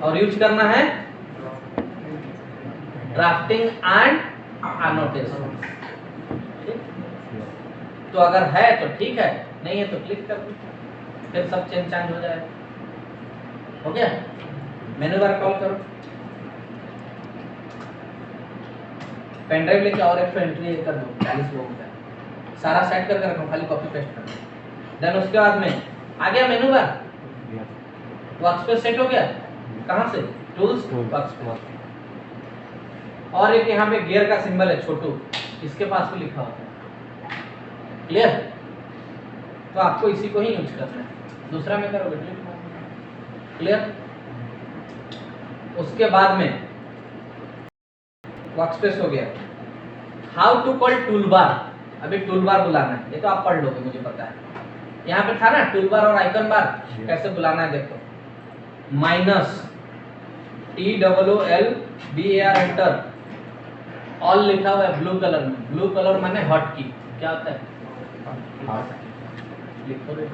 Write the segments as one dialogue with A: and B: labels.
A: और यूज करना है ड्राफ्टिंग एंड एनोटेशन। तो अगर है तो ठीक है, नहीं है तो क्लिक कर दो, फिर सब चेंज चांज हो जाएगा। हो गया? मेनू बार कॉल करो, पेन ड्राइव लेके और एक एंट्री कर दो 40 लोगों का, सारा सेट करके रखो, खाली कॉपी पेस्ट कर दो। देन उसके बाद में आ गया मेनू बार, वर्कस्पेस सेट हो गया। कहाँ से? Tools, workspace. और एक यहाँ पे गियर का सिंबल है छोटू, इसके पास भी लिखा होता है। क्लियर? तो आपको इसी को ही यूज करना है, दूसरा में करोगे। क्लियर? उसके बाद में वर्कस्पेस हो गया। How to call tool bar, अभी टूल बार बुलाना है, ये तो आप पढ़ लोगे, मुझे पता है। यहाँ पे था ना टूल बार और आइकन बार, कैसे बुलाना है देखो। -TOOLBAR एंटर, ऑल लिखा हुआ है ब्लू कलर में, ब्लू कलर माने हॉट की, क्या होता है? लिखो रे,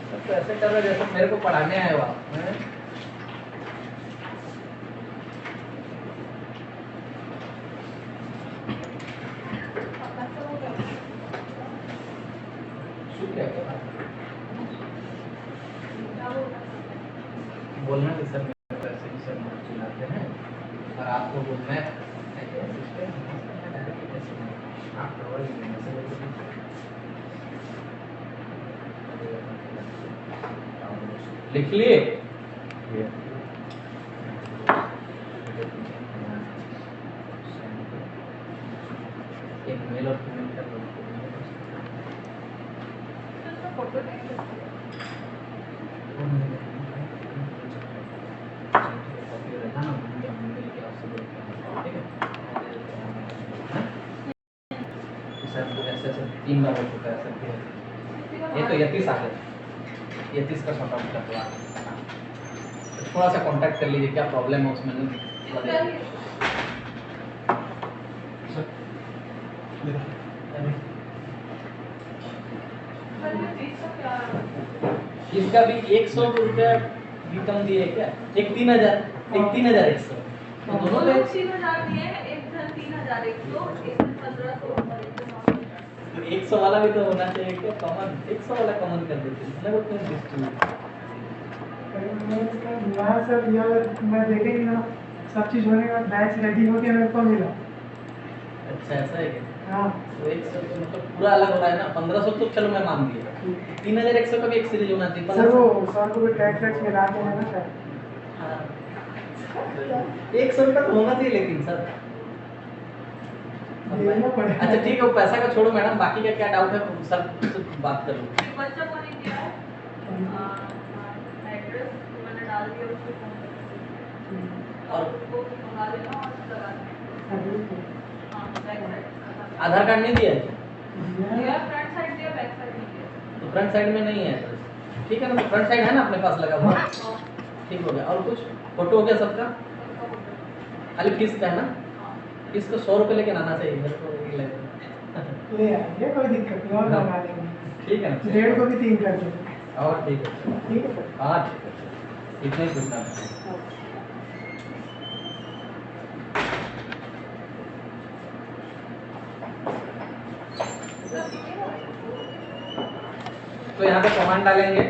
A: तो ऐसे कर रहे जैसे मेरे को पढ़ाने आए हो आप। बोलना कि सर ऐसे ही सर चिल्लाते हैं और आपको बोलना है लिख लिए? एक मेल और फीमेल कर दो। ऐसे 3 बार हो चुका है सर। ये तो यतीश आ गया, यतीश का शॉर्ट आउट कर दो आप। थोड़ा सा कांटेक्ट कर लीजिए, क्या प्रॉब्लम है उसमें इसका भी 100 रुपया भी कम दिए क्या? एक 3000, एक 3100, दोनों लोग 3000 दिए हैं, एक जन 3100, एक जन 1500। तो 100 वाला भी तो होना चाहिए क्या? कॉमन 100 वाला कॉमन कर देते हैं ना, उतना डिस्ट्रीब्यूट।
B: सर यार मैं देखेंगे ना, सब चीज़ होने के बाद बैच रेडी हो गया, मेरे को मिला।
A: अच्छा ऐसा है क्या?
B: हाँ।
A: तो 100 तो मतलब पूरा अलग हो रहा है ना। 1500 तो चलो मैं मान दिया, 3100 का भी एक सीरीज होना चाहिए।
B: सर वो सर को भी टैक्स मिला के है ना सर।
A: हाँ 100 का तो होना चाहिए लेकिन सर। अच्छा ठीक है, वो पैसा का छोड़ो मैडम, बाकी का क्या डाउट है सर से बात कर लो। बच्चा को नहीं दिया है, एड्रेस मैंने डाल दिया उसको फोन और वो मंगा लेना और लगा देना। हां बैक साइड आधार कार्ड नहीं दिया है? दिया, फ्रंट साइड दिया, बैक साइड नहीं दिया। तो फ्रंट साइड में नहीं है एड्रेस, ठीक है ना? तो फ्रंट साइड है ना अपने पास लगा हुआ, ठीक हो गया। और कुछ फोटो हो गया सबका? खाली फीस का है ना? फीस को 100 रुपये लेके आना चाहिए मेरे को,
B: ले आइए, कोई दिक्कत नहीं, और मंगा लेंगे।
A: ठीक है ना?
B: 1.5 को भी 3 कर देंगे।
A: और ठीक है,
B: ठीक है सर।
A: हाँ ठीक है, इतना ही पूछना है। तो यहाँ पे कमांड डालेंगे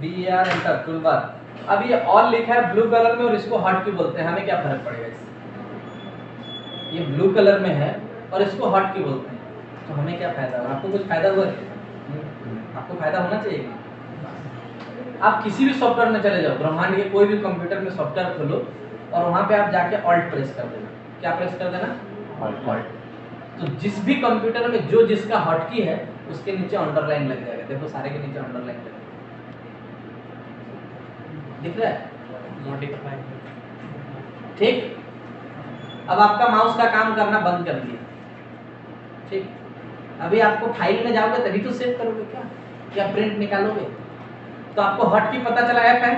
A: -TOOLBAR एंटर, टूल बार। अब ये ऑल लिखा है ब्लू कलर में और इसको हॉट क्यों बोलते हैं? हमें क्या फर्क पड़ेगा इससे? ये ब्लू कलर में है और इसको हॉट क्यों बोलते हैं? तो हमें क्या फायदा हुआ? आपको कुछ फायदा हुआ? आपको फायदा होना चाहिए। आप किसी भी सॉफ्टवेयर में चले जाओ, ब्रह्मांड के कोई भी कंप्यूटर में सॉफ्टवेयर खोलो और वहां पे आप जाके ऑल्ट प्रेस कर देना। क्या प्रेस कर देना? ऑल्ट। तो जिस भी कंप्यूटर में जो जिसका हॉट की है उसके नीचे अंडरलाइन लग जाएगा। देखो सारे के नीचे अंडरलाइन लग दिख रहा है, मॉडिफाई। ठीक, अब आपका माउस का काम करना बंद कर दिया। ठीक, अभी आपको फाइल में जाओगे तभी तो सेव करोगे क्या? क्या प्रिंट निकालोगे? तो आपको हॉट की पता चला F है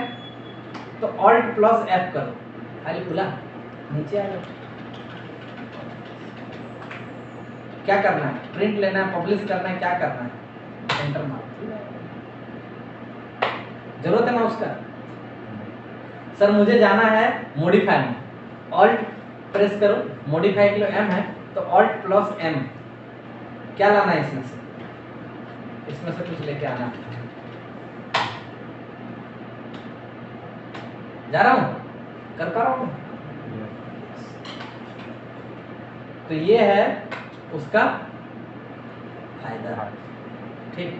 A: तो Alt प्लस F करो, फाइल खुला, नीचे आ जाओ। क्या करना है? प्रिंट लेना है, पब्लिश करना है, क्या करना है? एंटर मारो। जरूरत है माउस का? सर मुझे जाना है मॉडिफाई में, ऑल्ट प्रेस करो, मॉडिफाई के लिए एम है तो ऑल्ट प्लस एम। क्या लाना है इसमें से? इसमें से कुछ लेके आना। जा रहा हूं, कर पा रहा हूं। तो ये है उसका फायदा। ठीक,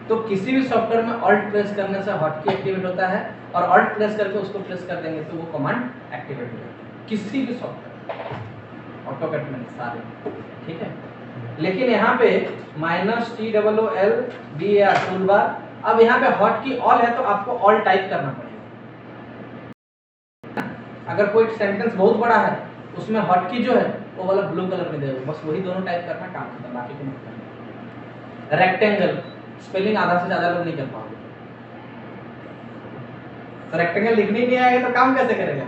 A: तो किसी भी सॉफ्टवेयर में ऑल्ट प्रेस करने से हॉटकी एक्टिवेट होता है और ऑल्ट प्रेस करके उसको प्रेस कर देंगे तो वो कमांड एक्टिवेट हो जाता है, किसी भी सॉफ्टवेयर, ऑटोकैड में सारे। ठीक है, लेकिन यहाँ पे -TOOLBAR टूल बार, अब यहाँ पे हॉटकी ऑल है तो आपको ऑल टाइप करना पड़ेगा। अगर कोई सेंटेंस बहुत बड़ा है उसमें हॉटकी जो है वो वाला ब्लू कलर में देगा, बस वही दोनों टाइप करना, काम खत्म, बाकी को मत करना। रेक्टेंगल स्पेलिंग आधा से ज्यादा लोग नहीं कर पाओगे, तो रेक्टेंगल लिखने ही नहीं आएगा तो काम कैसे करेगा?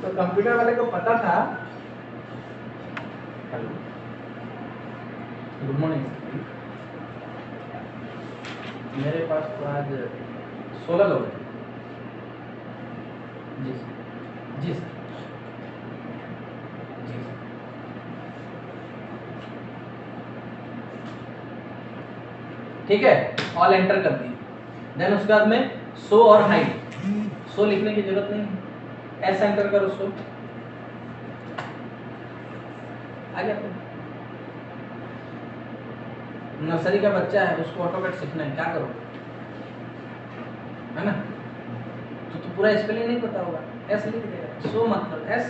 A: तो कंप्यूटर वाले को पता था। Good morning. मेरे पास तो आज 16 लोग हैं। जी सर, जी सर, जी सर। ठीक है, ऑल एंटर कर दी। देन उसके बाद में शो और हाइड, शो लिखने की जरूरत नहीं है, एस एंटर करो, शो आ गया। नर्सरी का बच्चा है उसको ऑटोकैड सीखना है, क्या करो, है ना? तो पूरा स्पेलिंग नहीं पता होगा, एस लिख देगा, शो मतलब एस,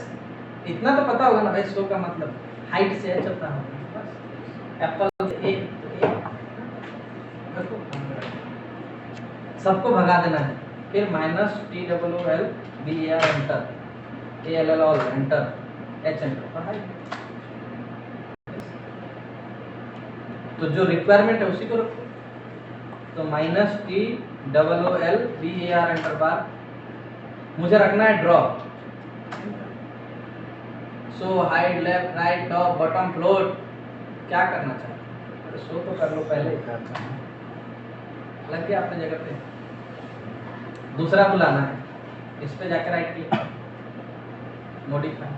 A: इतना तो पता होगा ना भाई, शो का मतलब हाइट से एच होता है, बस एप्पल से ए, सबको भगा देना है। फिर -TOOLBAR enter, ALL enter, H enter, तो जो रिक्वायरमेंट है उसी को रखो। तो -TOOLBAR एंटर बार, मुझे रखना है drop, show hide, left, right, top, bottom, float, क्या करना चाहते हो? शो तो कर लो पहले, लग गया अपने जगह पे। दूसरा बुलाना है, इस पे जाकर राइट क्लिक, मॉडिफाई,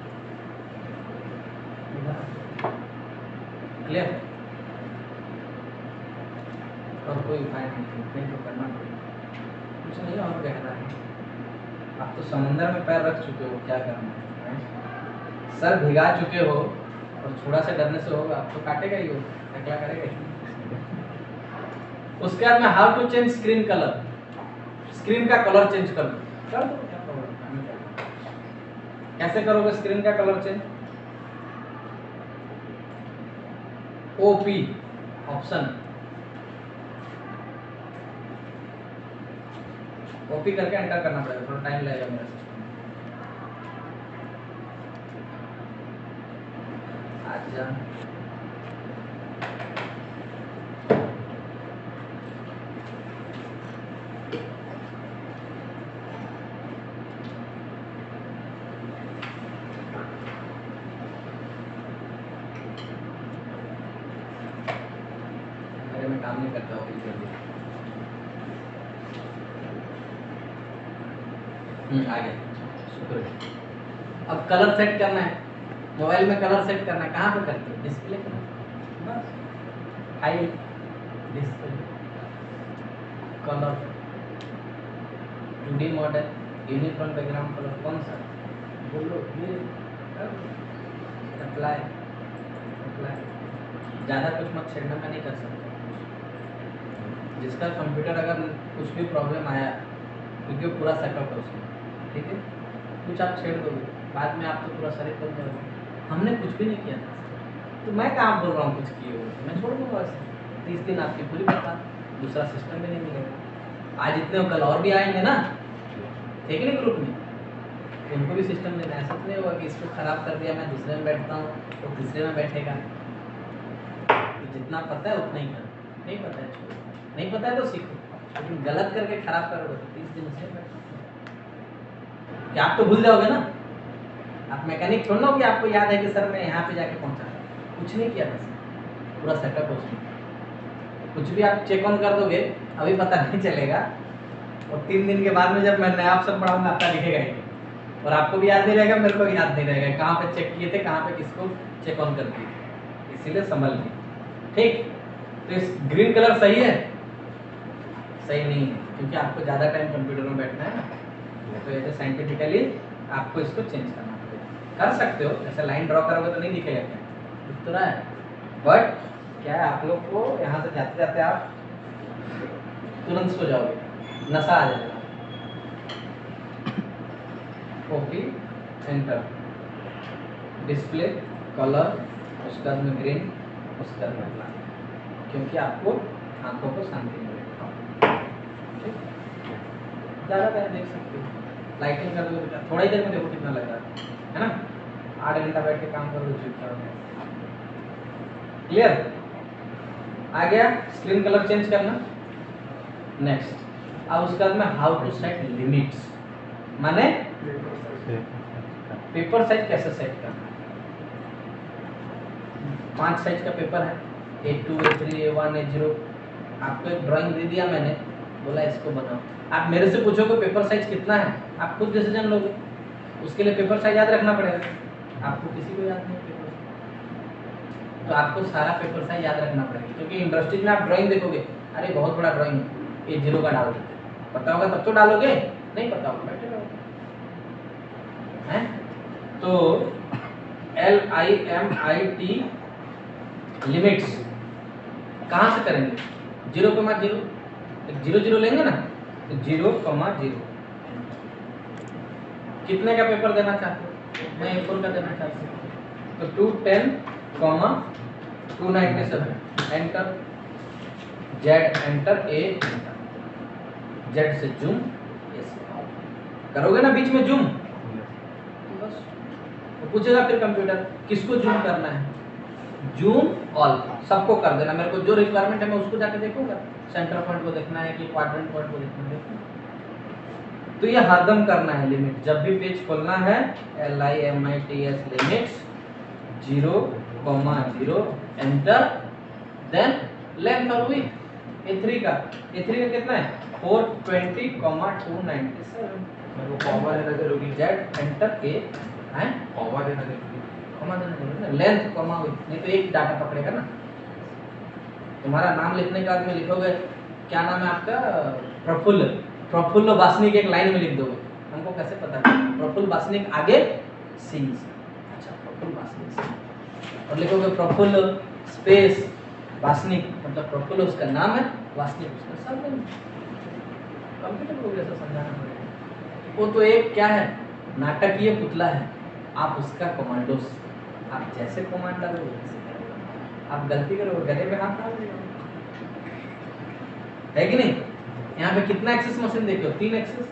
A: क्लियर, और कोई उपाय नहीं तो करना पड़ेगा, कुछ नहीं और कहना है। आप तो समुंदर में पैर रख चुके हो, क्या करना है? सर भिगा चुके हो और थोड़ा से डरने से होगा, आप तो काटेगा ही हो, क्या करेगा? उसके बाद में how to change screen colour, screen का कलर चेंज कर दो, क्या प्रॉब्लम है? कैसे करोगे स्क्रीन का colour change? OP option, copy करके एंटर करना पड़ेगा, थोड़ा टाइम लगेगा मेरा सिस्टम। अच्छा, मेरे में काम नहीं करता, ऑफिस कर दिया। आ गया, शुक्र है। अब कलर सेट करना है, मोबाइल में कलर सेट करना है, कहाँ पे करते हो? डिस्प्ले पे, बस file, display, colour, 2D model, uniform background colour, कौन सा बोलो? ये अप्लाई, अप्लाई, ज़्यादा कुछ मत छेड़ना, मैं नहीं कर सकता। जिसका कंप्यूटर अगर कुछ भी प्रॉब्लम आया, क्योंकि वो पूरा सेटअप है उसमें, ठीक है, कुछ आप छेड़ दोगे बाद में आप तो पूरा शरीर बन जाएगा। हमने कुछ भी नहीं किया था, तो मैं कहाँ बोल रहा हूँ कुछ किए हो, मैं छोड़ दूँगा ऐसे। 30 दिन आपकी पूरी बता, दूसरा सिस्टम भी नहीं मिलेगा। आज इतने कल और भी आएंगे ना, ठीक है, ग्रुप में, तो उनको भी सिस्टम देना है। ऐसा नहीं होगा कि इसको खराब कर दिया, मैं दूसरे में बैठता हूँ तो तीसरे में बैठेगा। तो जितना पता है उतना ही करो, नहीं पता है छोड़ो, नहीं पता है तो सीखो, लेकिन गलत करके खराब करोगे तो 30 दिन से बैठो। क्या आप तो भूल जाओगे ना, आप मैकेनिक छोड़ लो कि आपको याद है कि सर मैं यहाँ पे जाके पहुँचा, कुछ नहीं किया था सर, पूरा सेटअप है उसमें। कुछ भी आप चेक ऑन कर दोगे अभी पता नहीं चलेगा, और 3 दिन के बाद में जब मैं नया ऑप्शन पढ़ाऊंगा आपका दिखेगा ही नहीं। और आपको भी याद नहीं रहेगा, मेरे को भी याद नहीं रहेगा कहाँ पे चेक किए थे, कहाँ पे किसको चेक ऑन कर दिए, इसीलिए समझ लीजिए। ठीक, तो इस ग्रीन कलर सही है? सही नहीं है, क्योंकि आपको ज़्यादा टाइम कंप्यूटर में बैठना है ना, तो ऐसे साइंटिफिकली आपको इसको चेंज करना पड़ेगा। कर सकते हो, ऐसे लाइन ड्रॉ करोगे तो नहीं दिखेगा क्या, दिख तो रहा है, बट क्या है आप लोग को यहाँ से जाते जाते आप तुरंत सो जाओगे, नशा आ जाएगा। कॉपी एंटर, डिस्प्ले कलर, उसका में ग्रीन, उसका में ब्लैक, क्योंकि आपको आंखों को शांति मिलेगा। ज़्यादा टाइम देख सकते हो, लाइटिंग कर दो, थोड़ा ही देर में देखो कितना लग रहा है ना। 8 घंटा बैठ के काम करो, क्लियर? आ गया स्क्रीन कलर चेंज करना। नेक्स्ट, अब उसके बाद में हाउ टू सेट लिमिट्स, माने पेपर साइज कैसे सेट करना है। 5 साइज का पेपर है, A2 A3 A1 A0। आपको एक ड्राइंग दे दिया मैंने, बोला इसको बनाओ। आप मेरे से पूछोगे पेपर साइज कितना है, आप खुद डिसीजन लोगे। उसके लिए पेपर साइज याद रखना पड़ेगा, आपको किसी को याद नहीं है पेपर साइज, तो आपको सारा पेपर साइज याद रखना पड़ेगा। क्योंकि इंडस्ट्री में आप ड्राइंग देखोगे, अरे बहुत बड़ा ड्राइंग है, A0 का डाल देते हैं, पता होगा तब तो डालोगे, नहीं पता होगा बैठे रहोगे, हैं? तो LIMIT लिमिट्स कहाँ से करेंगे? 0,0, 0 लेंगे ना, तो 0,0 कितने का पेपर देना चाहते हो? मैं A4 का देना चाहता हूँ, तो 210, 297 enter, Z enter, A enter, Z से जूम, करोगे ना बीच में जूम, बस तो पूछेगा फिर कंप्यूटर किसको जूम करना है, जूम ऑल सबको कर देना। मेरे को जो रिक्वायरमेंट है मैं उसको जाके देखूंगा, सेंटर पॉइंट को देखना है कि क्वाड्रेंट पॉइंट को देखना है। तो ये हरदम करना है लिमिट, जब भी पेज खोलना है LIMITS limits 0,0 enter, then length और विड्थ। A3 का कितना है? 420,297।
C: वो कॉमा देना जरूरी
A: Z एंटर, A है,
C: कॉमा देना जरूरी
A: कॉमा देना जरूरी है, लेंथ कॉमा विड्थ, नहीं तो एक डाटा पकड़ेगा ना। तुम्हारा नाम लिखने के बाद में लिखोगे क्या नाम है आपका, प्रफुल्ल, प्रफुल्ल वासनिक एक लाइन में लिख दोगे, हमको कैसे पता है प्रफुल्ल वासनिक आगे सिंह, अच्छा प्रफुल्ल वासनिक सिंह, और लिखोगे प्रफुल्ल स्पेस वासनिक, मतलब प्रफुल्ल उसका नाम है, वासनिक उसका सरनेम। कंप्यूटर को कैसे समझाना पड़ेगा, वो तो एक क्या है, नाटकीय पुतला है, आप उसका कमांडोस, आप जैसे कमांड डालोगे वैसे करेगा। आप गलती करोगे गले में हाथ डाल देगा, है कि नहीं? यहाँ पे कितना एक्सेस मशीन देखो, 3 एक्सेस,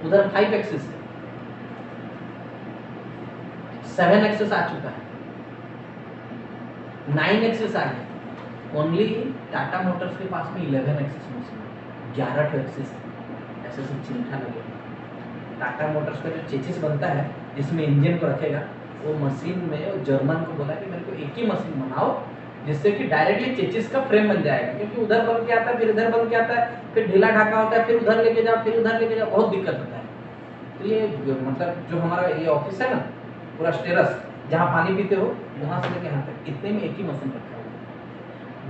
A: उधर 5 एक्सेस है, 7 एक्सेस आ चुका है, 9 एक्सेस आ गया, ओनली टाटा मोटर्स के पास में 11 एक्सेस मशीन, 11 एक्सेस ऐसे सब चिंता लगेगा। टाटा मोटर्स का जो चेसिस बनता है जिसमें इंजन को रखेगा, वो मशीन में जर्मन को बोला कि मेरे को एक ही मशीन बनाओ जिससे कि डायरेक्टली चेसिस का फ्रेम बन जाएगा, क्योंकि उधर बन के आता है, फिर इधर बन के आता है, फिर ढीला ढाका होता है, फिर उधर लेके जाओ, फिर उधर लेके जाओ, बहुत दिक्कत होता है। तो ये मतलब जो हमारा ये ऑफिस है ना, पूरा स्टेरस जहाँ पानी पीते हो वहाँ से लेके यहाँ तक, इतने में एक ही मशीन रखा हुआ,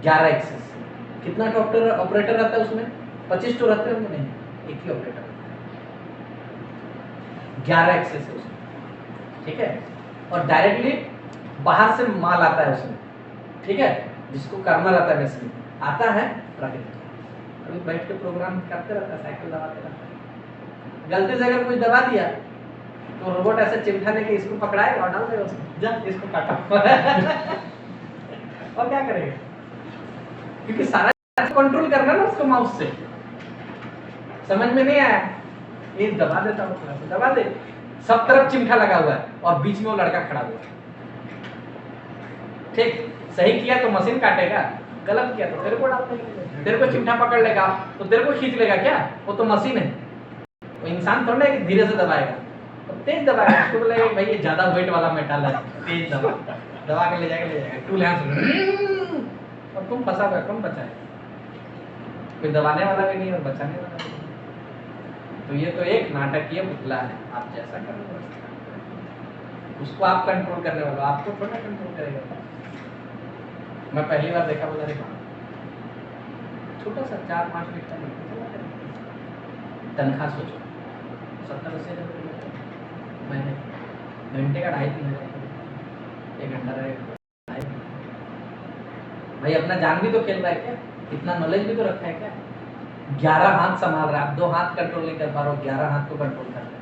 A: 11 एक्सेस। कितना ऑपरेटर रहता है उसमें? 25 तो रहते हैं, नहीं, एक ही ऑपरेटर, 11 एक्सेस है उसमें, ठीक है। और डायरेक्टली बाहर से माल आता है उसमें, ठीक है, जिसको करना रहता है मशीन आता है, रख देता है, अभी बैठ के प्रोग्राम करते रहता है, साइकिल दबाते रहता है। गलती से अगर कुछ दबा दिया तो रोबोट ऐसे चिमटा लेके इसको पकड़ाएगा और डाल देगा उसको, जा इसको काटा और क्या करेगा, क्योंकि सारा कंट्रोल करना ना उसको माउस से। समझ में नहीं आया, ये दबा देता हूँ, थोड़ा सा दबा दे, सब तरफ चिमटा लगा हुआ है और बीच में वो लड़का खड़ा हुआ है, ठीक। सही किया तो मशीन काटेगा, गलत किया तो तेरे को डाल देगा, तेरे को चिमटा पकड़ लेगा तो तेरे को खींच लेगा, क्या वो तो मशीन है, वो इंसान थोड़ा है कि धीरे से दबाएगा, तो तेज दबाएगा, उसको बोलेगा भाई ये ज्यादा वेट वाला मेटल है, तेज दबा के ले जाएगा, टूल हैंड्स, और तुम फंसा हुआ, कौन बचाए? कोई दबाने वाला भी नहीं और बचाने वाला भी नहीं। तो ये तो एक नाटकीय पुतला है, आप जैसा करो वैसा करो। उसको आप कंट्रोल करने वाले हो, आपको थोड़ा कंट्रोल करेगा। मैं पहली बार देखा, बोला रे हाँ, छोटा सा 4-5 मिनट का नहीं, तनख्वाह सोचो 70-80 हज़ार महीने, घंटे का 2.5-3 हज़ार, 1 घंटा रहेगा भाई। अपना जान भी तो खेल रहा है क्या? इतना नॉलेज भी तो रखा है क्या? 11 हाथ संभाल रहा है, आप 2 हाथ कंट्रोल नहीं कर पा रहे हो, 11 हाथ को कंट्रोल कर रहे हैं।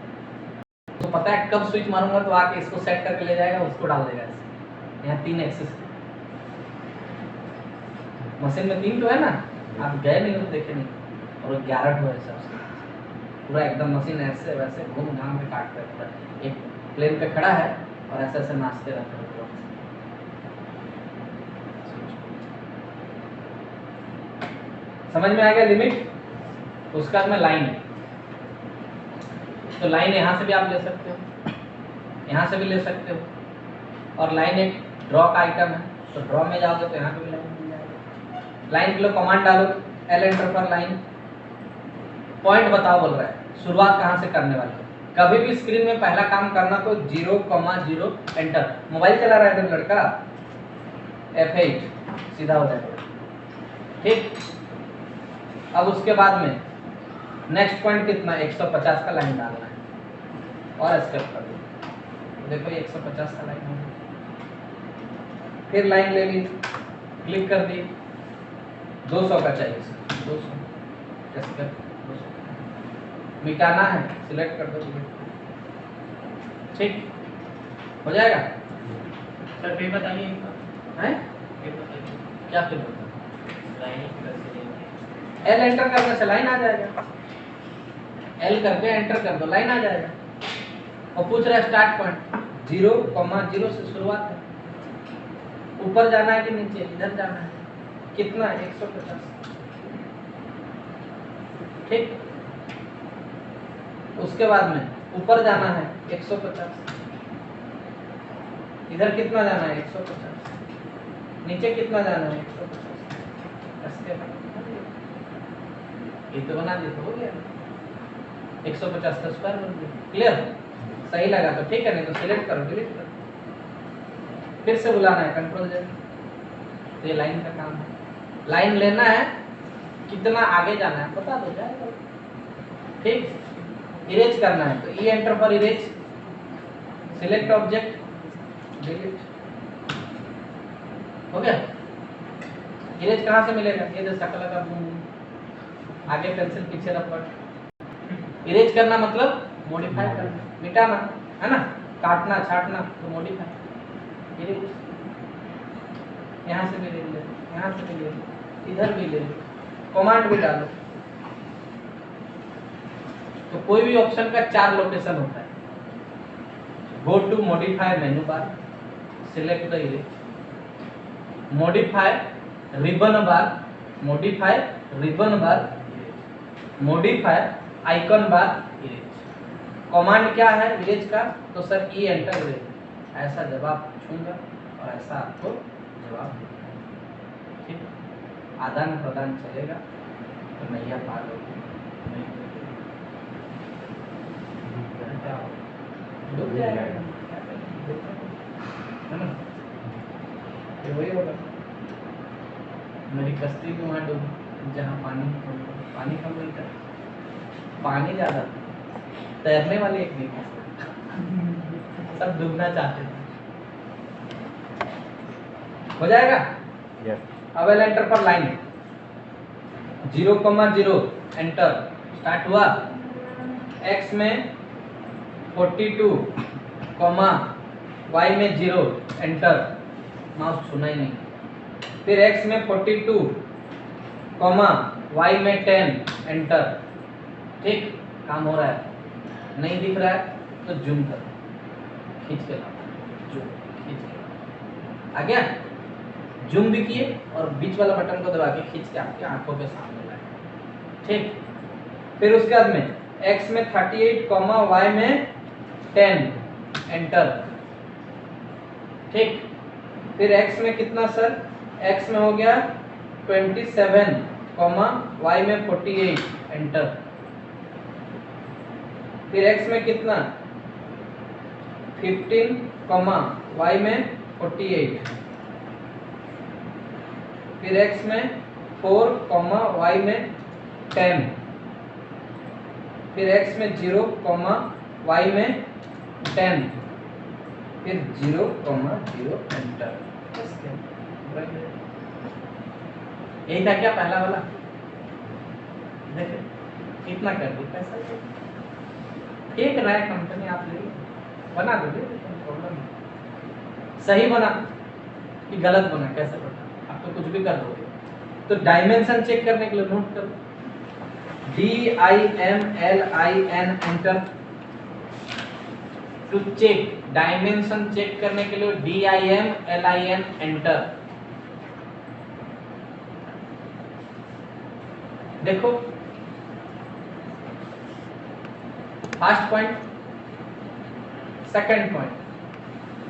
A: तो पता है कब स्विच मारूंगा तो आके इसको सेट करके ले जाएगा, उसको डाल देगा ऐसे। यहाँ 3 एक्सेस मशीन में 3 तो है ना, आप गए नहीं हो तो देखे नहीं, और 11 है सबसे पूरा एकदम मशीन ऐसे वैसे घूम घाम के काटते रहता है। एक प्लेन पे खड़ा है और ऐसे ऐसे नाचते रहते हैं। समझ में आ गया लिमिट? उसका में लाइन है, तो लाइन यहाँ से भी आप ले सकते हो, यहाँ से भी ले सकते हो, और लाइन एक ड्रॉ का आइटम है, तो ड्रॉ में जाओगे तो यहाँ पे भी लाइन मिल जाएगा। लाइन के लिए कमांड डालो, एल एंटर पर लाइन, पॉइंट बताओ बोल रहा है, शुरुआत कहाँ से करने वाले हो। कभी भी स्क्रीन में पहला काम करना तो 0,0 एंटर। मोबाइल चला रहा है तो लड़का F8 सीधा हो जाएगा, ठीक। अब उसके बाद में नेक्स्ट पॉइंट कितना, 150 का लाइन डालना है और स्टेप कर दो। देखो ये 150 का लाइन हो गया, फिर लाइन ले ली, क्लिक कर दी, 200 का चाहिए सर, 200 कैसे कर, 200 मिटाना है, सिलेक्ट कर दो, ठीक हो जाएगा।
C: सर फिर बताइए
A: हैं
C: फिर बताइए
A: क्या फिर
C: लाइन
A: एल एंटर करने से लाइन आ जाएगा, एल करके एंटर कर दो, लाइन आ जाएगा। और पूछ रहा है स्टार्ट पॉइंट 0,0 से शुरुआत है, ऊपर जाना है कि नीचे, इधर जाना है, कितना है 150, ठीक। उसके बाद में ऊपर जाना है 150, इधर कितना जाना है 150, नीचे कितना जाना है 150, ये तो बना दिया तो हो गया, 150 का स्क्वायर बन गया। क्लियर? सही लगा तो ठीक है, नहीं तो सिलेक्ट करो, डिलीट करो, फिर से बुलाना है कंट्रोल Z। तो ये लाइन का काम है, लाइन लेना है, कितना आगे जाना है बता दो जाएगा, ठीक। इरेज करना है तो ई एंटर पर इरेज, सिलेक्ट ऑब्जेक्ट, डिलीट, हो गया। इरेज कहाँ से मिलेगा, ये जो शकल का आगे पेंसिल पीछे रबड़। इरेज करना मतलब मॉडिफाई करना, मिटाना है ना, काटना छाटना तो मॉडिफाई। इरेज यहाँ से भी ले लो, यहाँ से भी ले लो, इधर भी ले लो, कमांड भी डालो। तो कोई भी ऑप्शन का 4 लोकेशन होता है। Go to modify menu bar, select the erase, modify ribbon bar, modify ribbon bar, modify icon bar, erase. Command क्या है इरेज का, तो सर ई एंटर इरेज, ऐसा जवाब पूछूंगा और ऐसा आपको जवाब देगा, ठीक। आदान प्रदान चलेगा तो नैया पार होगी, नहीं डूब जाएगा, है ना, ये वही होगा। मेरी कश्ती भी वहाँ डूब जहाँ पानी कम मिलता है, पानी ज़्यादा, तैरने वाले एक नहीं है, सब डूबना चाहते हैं। हो जाएगा। अब एल एंटर पर लाइन 0,0 एंटर, स्टार्ट हुआ, x में 42, y में 0 एंटर, माउस छूना ही नहीं, फिर x में 42, y में 10 एंटर, ठीक। काम हो रहा है, नहीं दिख रहा है तो जूम कर, खींच के लाओ, जूम खींच के आ गया, जूम भी किए और बीच वाला बटन को दबा के खींच के आपके आंखों के सामने लाए, ठीक। फिर उसके बाद में x में 38, y में 10 एंटर, ठीक। फिर x में कितना सर, x में हो गया 27, y में 48 एंटर, फिर x में कितना 15 कॉमा y में 48, फिर x में 4 कॉमा y में 10, फिर x में 0 कॉमा y में 10, फिर 0 कॉमा 0 एंटर। यही था क्या पहला वाला? देखिए कितना कर दी पैसा फेंक रहा है कंपनी, आप ले बना दोगे प्रॉब्लम सही बना कि गलत बना कैसे बना, आप तो कुछ भी कर दोगे। तो डायमेंशन चेक करने के लिए नोट करो DIMLIN enter. To check dimension check करने के लिए DIMLIN एंटर। देखो फर्स्ट पॉइंट, सेकंड पॉइंट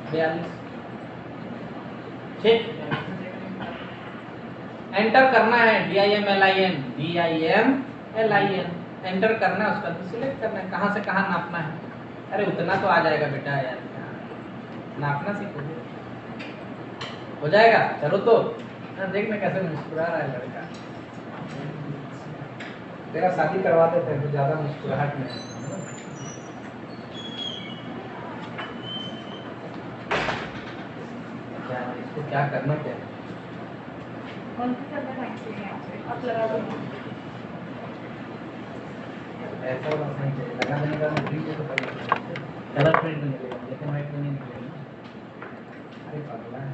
A: 42, ठीक। एंटर करना है DIMLIN एंटर करना है, उसका तो सिलेक्ट करना है कहाँ से कहाँ नापना है। अरे उतना तो आ जाएगा बेटा यार, नापना सीखोगे हो जाएगा। चलो तो देखना कैसे मुस्कुरा रहा है लड़का, तेरा शादी करवा देते हैं तो ज्यादा मुस्कुराहट में क्या इसको क्या करना क्या है?
D: कौन सी करना चाहिए आपसे? आप लगा दो।
A: ऐसा होना नहीं चाहिए, लगा देने का प्रिंट तो कलर प्रिंट नहीं मिलेगा, ब्लैक एंड व्हाइट में नहीं मिलेगा। अरे पगला है,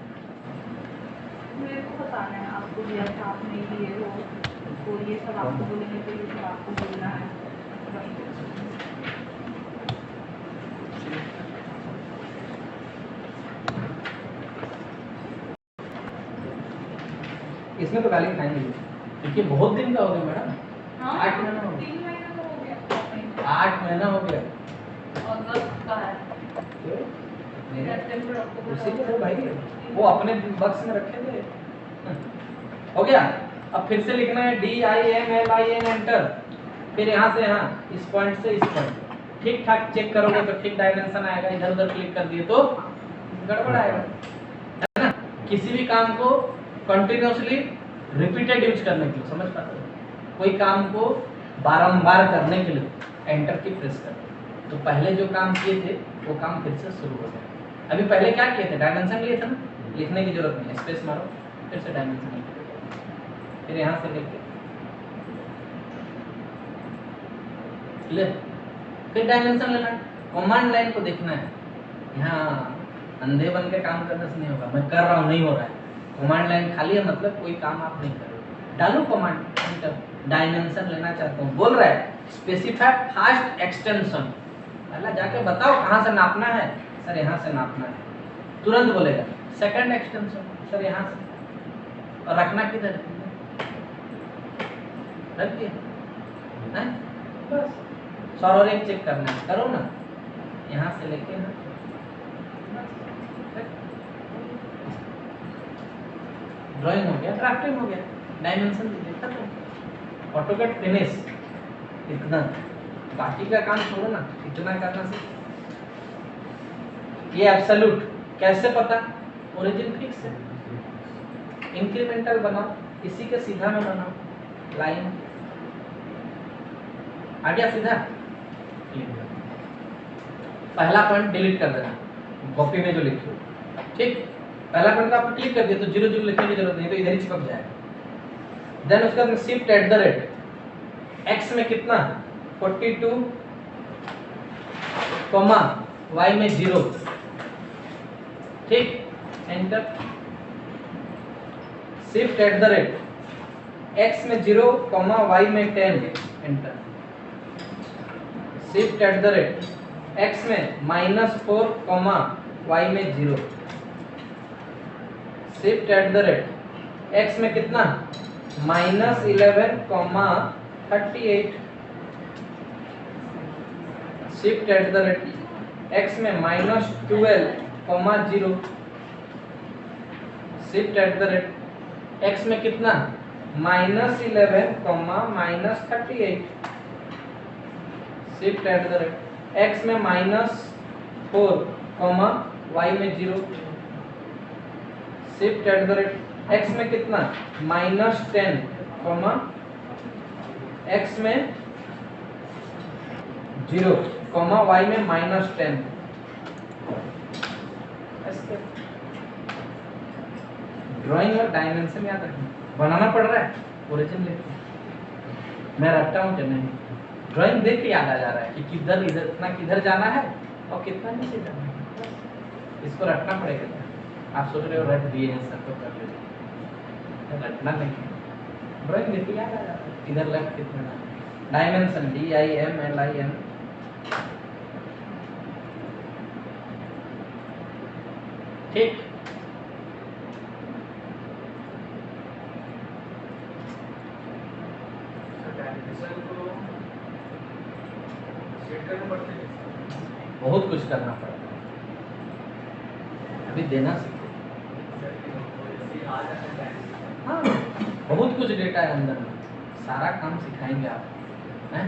D: मेरे को बताना है आपको दिया था आपने लिए हो तो ये सब आपको बोलेंगे तो ये सब आपको बोलना है।
A: इसमें तो गाली खाएंगे क्योंकि बहुत दिन का हो गया मैडम।
D: हाँ,
A: 8 महीना हो गया।
D: 3 महीना तो हो गया।
A: 8 महीना हो गया।
D: अगस्त का है,
A: क्यों? मेरे
D: सितंबर अक्टूबर
A: उसी के तो भाई वो अपने बक्स में रखे थे। हो गया। अब फिर से लिखना है DIMLIN एंटर, फिर यहाँ से यहाँ इस पॉइंट से इस पॉइंट ठीक ठाक चेक करोगे तो ठीक डायमेंशन आएगा। इधर उधर क्लिक कर दिए तो गड़बड़ आएगा, है ना। किसी भी काम को कंटिन्यूअसली रिपीटेड यूज करने के लिए, समझ पाते हो, कोई काम को बारंबार करने के लिए एंटर की प्रेस करें। तो पहले जो काम किए थे वो काम फिर से शुरू हो गया। अभी पहले क्या किए थे? डायमेंशन लिए थे ना, लिखने की जरूरत नहीं, स्पेस मारो फिर से डायमेंशन, फिर यहाँ से लेके ले, फिर डायमेंशन लेना है। कमांड लाइन को देखना है, यहाँ अंधे बन के काम करने से नहीं होगा। मैं कर रहा हूँ नहीं हो रहा है, कमांड लाइन खाली है मतलब कोई काम आप नहीं कर रहे। डालो कमांड एंटर, डायमेंशन लेना चाहता हूँ, बोल रहा है स्पेसिफाई फास्ट एक्सटेंशन। पहला जाके बताओ कहाँ से नापना है। सर यहाँ से नापना है, तुरंत बोलेगा। सेकंड एक्सटेंशन, सर यहाँ से, और रखना किधर है? रख दिया हैं? बस। सर और एक चेक करना है, करो ना, यहाँ से लेके ना ड्राइंग हो गया, ड्राफ्टिंग हो गया, डायमेंशन दीजिए, खत्म। AutoCAD finish. इतना, बाकी का काम छोड़ो ना, इतना करना सीखो। ये एब्सोल्यूट कैसे पता? ओरिजिन फिक्स है, इंक्रीमेंटल बनाओ, इसी के सीधा में बनाओ लाइन, आ गया सीधा। पहला पॉइंट डिलीट कर देना कॉपी में जो लिखे हो, ठीक। पहला पॉइंट का आप क्लिक कर दिया तो 0 0 लिखने की जरूरत नहीं, तो इधर ही चिपक जाएगा। देन उसका shift at the rate, x में कितना 42 कॉमा y में 0, ठीक, enter. Shift at the rate x में 0 कॉमा y में 10, enter. Shift at the rate x में -4 कॉमा y में 0, shift at the rate x में कितना -11 comma 38, shift at the rate x में -12 comma 0, shift at the rate x में कितना -11 comma -38, shift at the rate x में -4 comma y में 0। Shift at the rate x में कितना -10 कॉमा x में 0 कॉमा y में -10। ड्राइंग और डायमेंशन याद रखना, बनाना पड़ रहा है ओरिजिन लिख मैं रखता हूँ कि नहीं, ड्राइंग देख के याद आ जा रहा है कि किधर इधर इतना किधर जाना है और कितना नीचे जाना है, इसको रखना पड़ेगा। आप सोच रहे हो रख दिए हैं सर तो कर लीजिए, रखना नहीं, ड्राइंग देख के याद आ जा रहा है इधर लेफ्ट कितना डायमेंशन DIMLIN। ठीक, बहुत कुछ करना पड़ता है, अभी देना सीखो। हाँ, बहुत कुछ डेटा है अंदर में, सारा काम सिखाएंगे आप हैं।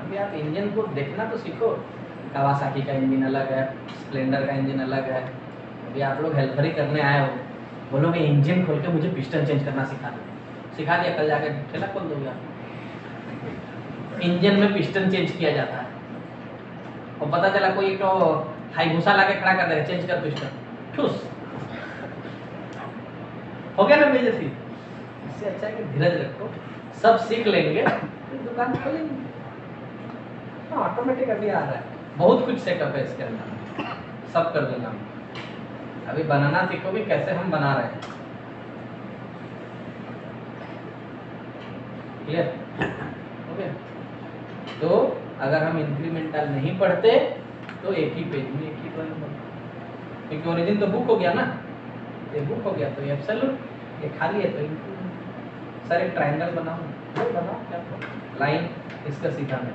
A: अभी आप इंजन को देखना तो सीखो, कावासाकी का इंजन अलग है, स्प्लेंडर का इंजन अलग है। अभी आप लोग हेल्पर ही करने आए हो, बोलोगे इंजन खोल के मुझे पिस्टन चेंज करना सिखा दो, सिखा दिया, कल जाकर ठेला खोल दोगे आप। इंजन में पिस्टन चेंज किया जाता है और पता चला कोई तो हाई भूसा ला के खड़ा कर देगा, चेंज कर पिस्टन, ठूस हो गया ना मेरे जैसी। इससे अच्छा है कि धीरज रखो, सब सीख लेंगे फिर दुकान खोलेंगे। हाँ, ऑटोमेटिक अभी आ रहा है, बहुत कुछ सेटअप है इसके अंदर, सब कर दूंगा। अभी बनाना सीखोगे कैसे हम बना रहे हैं, क्लियर हो गया। तो अगर हम इंक्रीमेंटल नहीं पढ़ते तो एक ही पेज में एक ही ड्राइंग बनता, क्योंकि ओरिजिन तो बुक हो गया ना, ये बुक हो गया तो ये एब्सोल्यूट, ये खाली है तो इंक्रीमेंट। सर एक ट्रायंगल बनाओ, बनाओ क्या लाइन इसका सीधा में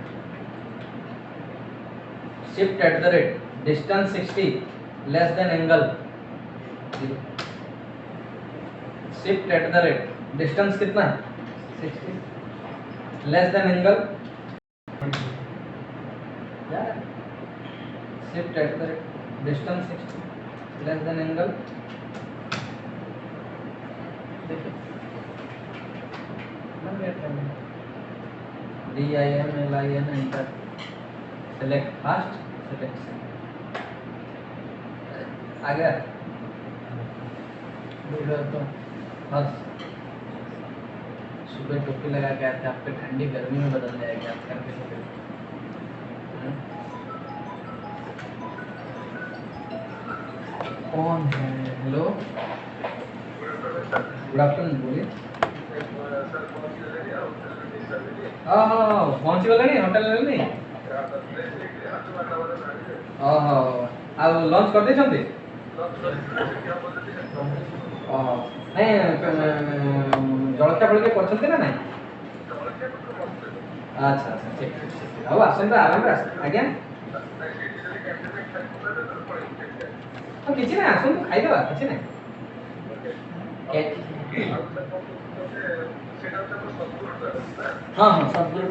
A: shift at the rate distance 60 less than angle 0। Shift at the rate distance कितना है 60 less than angle, shift at the rate distance 60 less than angle, देखिए DIMLIN enter, select fast, select आ गया तो बस। सुबह टोपी लगा के आते आपके ठंडी गर्मी में बदल जाएगी, आप करके सकते। कौन है? हेलो, गुड आफ्टरनून, बोलिए। हाँ कौन सी वाला नहीं होटल वाला नहीं ଆଉ ଲଞ୍ଚ କରିଦେଇଛନ୍ତି? ନାଇଁ ଜଳଖିଆ ଫଳଖିଆ କରିଛନ୍ତି ନା ନାଇଁ? ଆଚ୍ଛା ଆଚ୍ଛା ଠିକ୍ ହଉ, ଆସନ୍ତୁ ଆରାମରେ ଆସନ୍ତୁ। ଆଜ୍ଞା କିଛି ନାହିଁ, ଆସନ୍ତୁ ଖାଇଦେବା, କିଛି ନାହିଁ। हाँ हाँ सब ग्रुप